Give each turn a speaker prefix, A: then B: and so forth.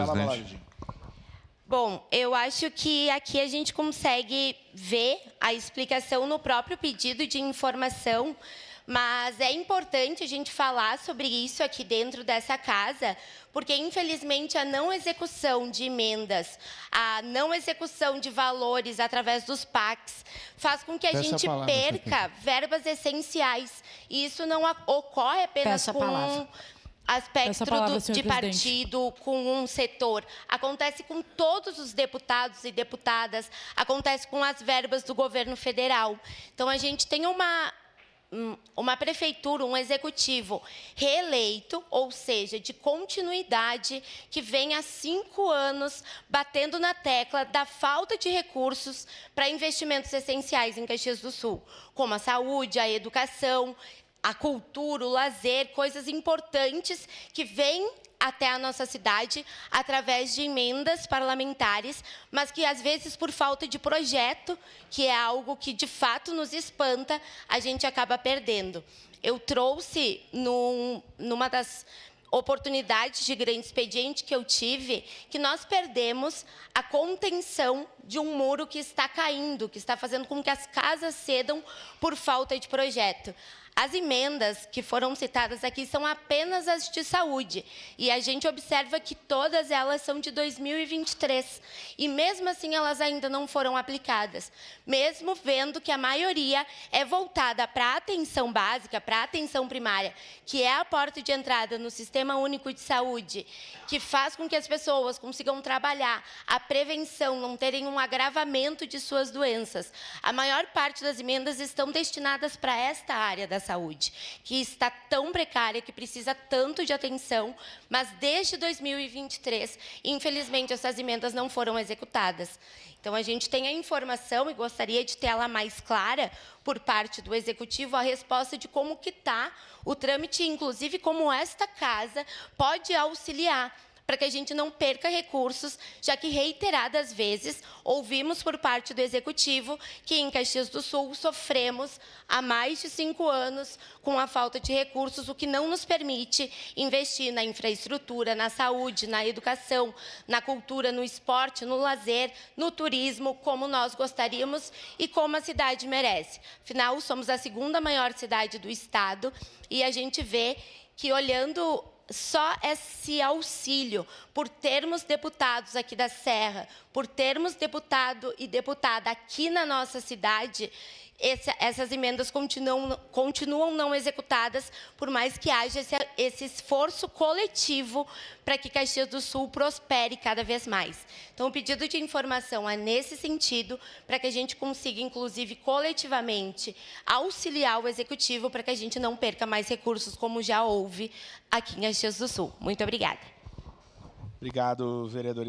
A: presidente.
B: Bom, eu acho que aqui a gente consegue ver a explicação no próprio pedido de informação, mas é importante a gente falar sobre isso aqui dentro dessa casa, porque, infelizmente, a não execução de emendas, a não execução de valores através dos PACs, faz com que a gente perca verbas essenciais. E isso não ocorre apenas com aspecto de partido, com um setor. Acontece com todos os deputados e deputadas, acontece com as verbas do governo federal. Então, a gente tem uma prefeitura, um executivo reeleito, ou seja, de continuidade, que vem há 5 anos batendo na tecla da falta de recursos para investimentos essenciais em Caxias do Sul, como a saúde, a educação, a cultura, o lazer, coisas importantes que vêm até a nossa cidade através de emendas parlamentares, mas que, às vezes, por falta de projeto, que é algo que, de fato, nos espanta, a gente acaba perdendo. Eu trouxe, numa das oportunidades de grande expediente que eu tive, que nós perdemos a contenção de um muro que está caindo, que está fazendo com que as casas cedam por falta de projeto. As emendas que foram citadas aqui são apenas as de saúde, e a gente observa que todas elas são de 2023, e mesmo assim elas ainda não foram aplicadas, mesmo vendo que a maioria é voltada para a atenção básica, para a atenção primária, que é a porta de entrada no Sistema Único de Saúde, que faz com que as pessoas consigam trabalhar a prevenção, não terem um agravamento de suas doenças. A maior parte das emendas estão destinadas para esta área da saúde, que está tão precária, que precisa tanto de atenção, mas desde 2023, infelizmente, essas emendas não foram executadas. Então, a gente tem a informação, e gostaria de ter ela mais clara, por parte do Executivo, a resposta de como que está o trâmite, inclusive como esta casa pode auxiliar, para que a gente não perca recursos, já que reiteradas vezes ouvimos por parte do Executivo que em Caxias do Sul sofremos há mais de 5 anos com a falta de recursos, o que não nos permite investir na infraestrutura, na saúde, na educação, na cultura, no esporte, no lazer, no turismo, como nós gostaríamos e como a cidade merece. Afinal, somos a 2ª maior cidade do estado e a gente vê que, olhando só esse auxílio, por termos deputados aqui da Serra, por termos deputado e deputada aqui na nossa cidade, essas emendas continuam não executadas, por mais que haja esse esforço coletivo para que Caxias do Sul prospere cada vez mais. Então, o pedido de informação é nesse sentido, para que a gente consiga, inclusive, coletivamente, auxiliar o Executivo para que a gente não perca mais recursos, como já houve aqui em Caxias do Sul. Muito obrigada.
A: Obrigado, vereadora.